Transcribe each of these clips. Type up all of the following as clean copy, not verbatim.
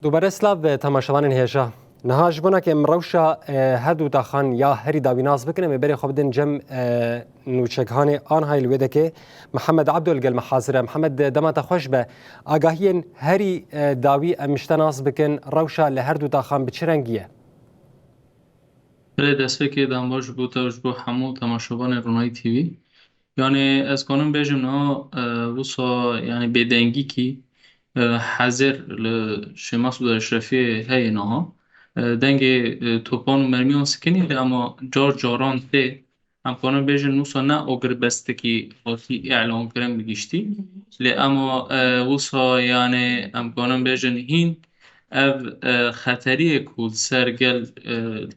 دوباره سلاو تماشاوان هێژە نەها ji bona em rewşa her du daxan ya herî dawî nas bikin em ê berê xwe bidin cem nûçekhanê Anhay li wê deke Mihemed Ebdol gel me hazir e. Mihemed dema te xweş be agahiyên herî dawî em ji te nas bikin rewşa li her du daxan bi çi rengî ye? بله دستفکر دنبال بود تا با همو تماشاگان رونای تیوی یعنی از کنون بیشم نه وسا یعنی بدنگی کی حذر شما سود اشرفی هی نه دنگ توپان و مرمیان سکنی اما جاران ته هم کنون بیشم نوسا نه اگر بسته کی آتی اعلام کرم بگیشتی لی اما وسا یعنی هم کنون بیشم هین اف خطری کود سرگل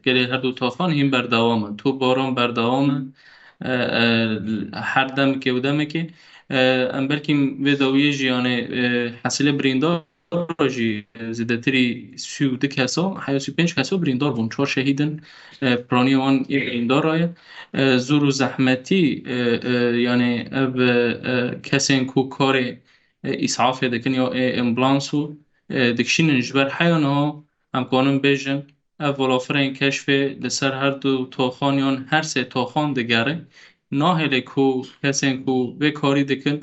گلی هر دو تاخان هیم بردوامه تو باران بردوامه هر دم که و دمه که ام بلکیم و داویه جیانه حاصل بریندار جی زده تری سیو ده کسا حیاسی پنج کسا بریندار بون چهار شهیدن پرانی وان یک بریندار رای زور و زحمتی یعنی اف کسین کو کار اسعاف دکن یا امبلانسو دکشین جبر حیانا هم کنم بیشن اولافرین کشف لسر هر دو تاخانیان هر سه تاخان دگره ناهل کو کسین کو به کاری دکن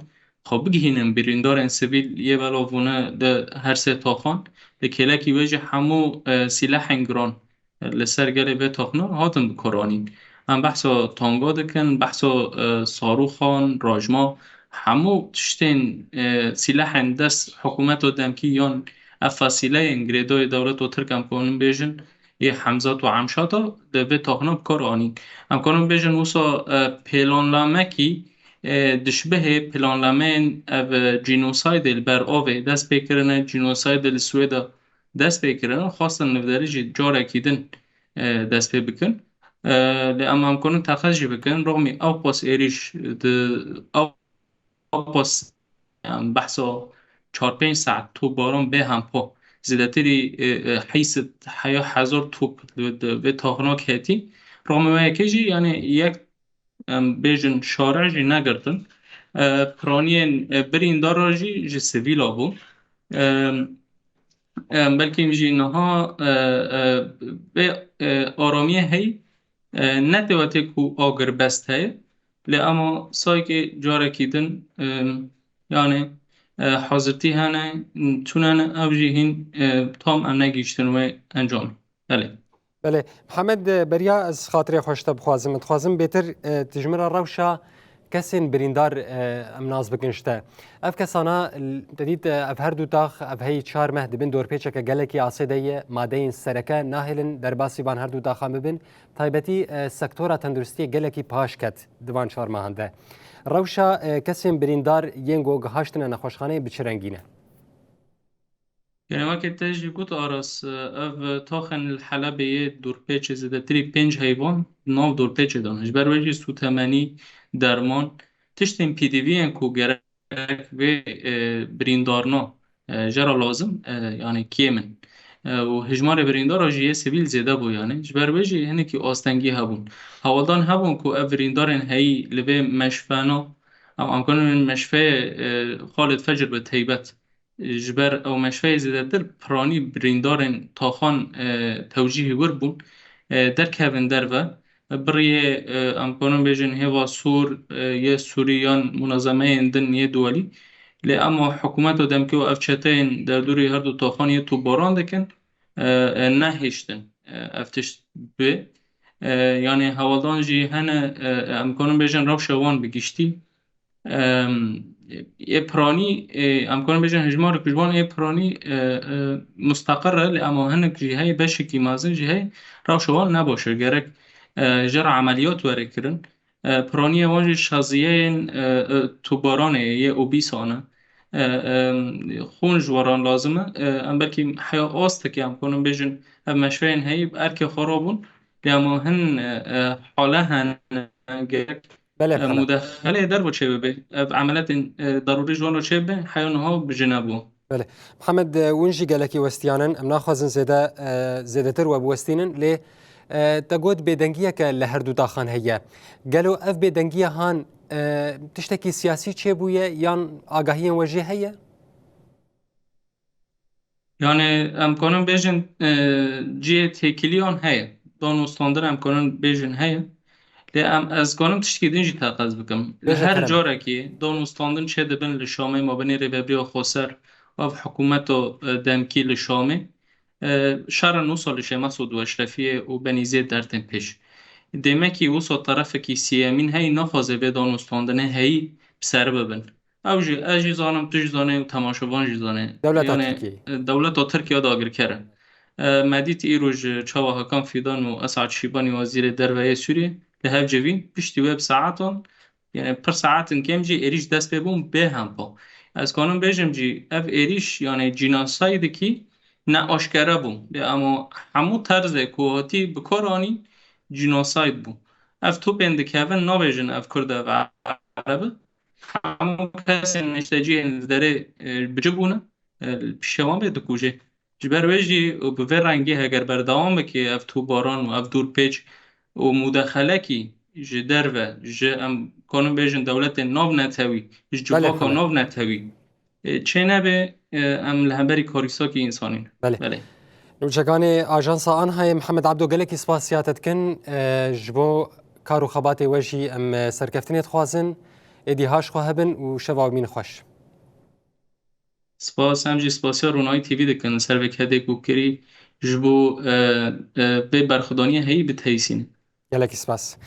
خب بگهینم بریندار سبیل یه بلاوونه ده هر سه تاخان لکلکی وجه همو سلاح انگران لسر گله به تاخنا هاتن بکرانین هم بحثا تانگا دکن بحثا صاروخان راجما همو تشتین سلاح دست حکومت و دمکی یان افاسیله انگریدای دولت و ترک هم کنون بیشن یه حمزات و عمشاتا ده به تاخنا بکار آنین هم کنون بیشن وسا پیلانلامه کی دشبه پیلانلامه او جینوساید البر آوه دست بکرنه جینوساید السویدا دست بکرنه خواستن نفداری جی جار اکیدن دست بکن اما هم کنون تخصجی بکن رغمی او پاس ایریش او پاس بحثا 4-5 ساعت تو باران به هم پا زیادتری حیث حیا هزار توپ به تاخناک هتی رغم ما یکی یعنی یک بیشن شارع جی نگرتن پرانی بریندار را جی سویلا بو بلکه جی نها به آرامی هی نتواتی کو آگر بست هی لی اما سای که جاره کیدن یعنی حاضرتی هنه چونن او جی هین تام ام نگیشتن و انجام بله بله محمد بریا از خاطر خوش بخوازم دخوازم بهتر تجمره روشا کسین بریندار ام ناز بکنشته اف کسانا تدید اف هر دو تاخ اف هی 4 ماه دبن دور پیچه که گلکی آسیده ماده این سرکه ناهلن در باسی بان هر دو تاخ هم ببین تایبتی سکتورا تندرستی گلکی پاش کت دوان 4 ماهنده روشا کسین بریندار ینگو گهاشتن نخوشخانه بچرنگینه يعني ما كنت تجي قلت أرس أف تاخن الحلبة دور بيتش زده تري بينج هيوان ناف دور بيتش دانش بر وجه سو تمني درمان تشتين پی دی وی انكو گرك و بريندارنا جرا لازم يعني كيمن و هجمار بریندار آجیه سیویل زیده بو یعنی جبر وجه هنه که آستنگی هبون حوالدان هبون که او بریندارن هی لبه مشفانا او امکان مشفه خالد فجر به تیبت جبر او مشفه زیده در پرانی بریندارن تاخان توجیه ور بون در کهون در و بری امکانون بیجن هوا سور یه سوریان منظمه اندن یه دولی لی اما حکومت و دمکی و افچتین در دوری هر دو تاخان یه تو باران دکن نهشتن افتش به یعنی حوالدان جی هنه امکانون بیجن رو شوان بگیشتی یه پرانی امکانون بیجن هجمار کجوان یه پرانی مستقره لی اما هنه جی های بشکی مازن جی های رو شوان نباشه گرک جر عملیات وره کرن پرانی وانج شازیه تو بارانه یه اوبیسانه خون جواران لازمه ام بلکه حیا آسته که هم کنم بیشن مشفین هی ارک خرابون اما هن حاله هن گرک بله محمد مداخله در با چه ببه عملت ضروری جوان رو چه ببه حیانها بجنبو بله محمد ونجي قالك وستيانن ام ناخذ زياده تر وبوستينن ل تقود بدنگيه ك لهردو داخان هي قالوا اف بدنگيه هان تشتكي سياسي چه بويه يان آگاهي وجه هي Yani em konun bejin cihê têkiliyan heye. Danûstandin em konun bêjin heye. Lê em ez kanim tiştekî din jî teqez bikim. Li بێژە her kerem. carekê danûstandin çê dibin li Şamê ma binê rêveberiya Xweser av hikûmeta demkî li Şamê şerên wisa li Şêmesûd û Eşrefiyê û Benîzê dertên pêş. Demekî wisa tarafekî siyemîn heyî naxwaze vê danûstandinê heyî bi ser bibin. Ew jî ez jî zanim tu jî zanî û temaşevan jî zane. دەولەتا Yani تورکیە dewleta Tirkiye dagirker e. Me dît îro ji çawa Hakan Fîdan û Esad Şîbanî Wezîrê Derveyê Sûriyê li hev cevîn piştî wê bi saetan yani pir saetin kêm jî êrîş dest pê bûn bê hempa. Ez kanim bêjim jî ev êrîş yani cînasayidekî ne aşkere bû. Lê ama hemû terzê ku hatî bi kar anî cînasayd bû. Ev topên dikevin nabêjin ev Kurd ev Ereb e. Hemû kesên neşteciyên li derê bicibûne pişewan bê dikuje. Ji ber wê jî bi vê rengî heger berdewam bike ev tûbaran û ev dûrpêç û mûdexelekî ji derve ji em kanim bêjin dewletên nav netewî ji بله civaka محمد nav netewî çê nebe em li hemberî karîsakî însanîn. بله Belê. نوچەکانی ئاژانسا ئەنهای محەممەد عبدۆ گەلێکی سپاسیاتتکن ji بۆ کار و خەباتێ وەژی ئەم سەرکەفتنێت خوازن ئێدی هاشخوا هەبن و شەواومین خۆش Spas em jî spasiya Ronayî TV dikin ser vê kedê ku kirî ji bo bê berxwedaniyê heyî biteyîsînin. گەلێکی سپاس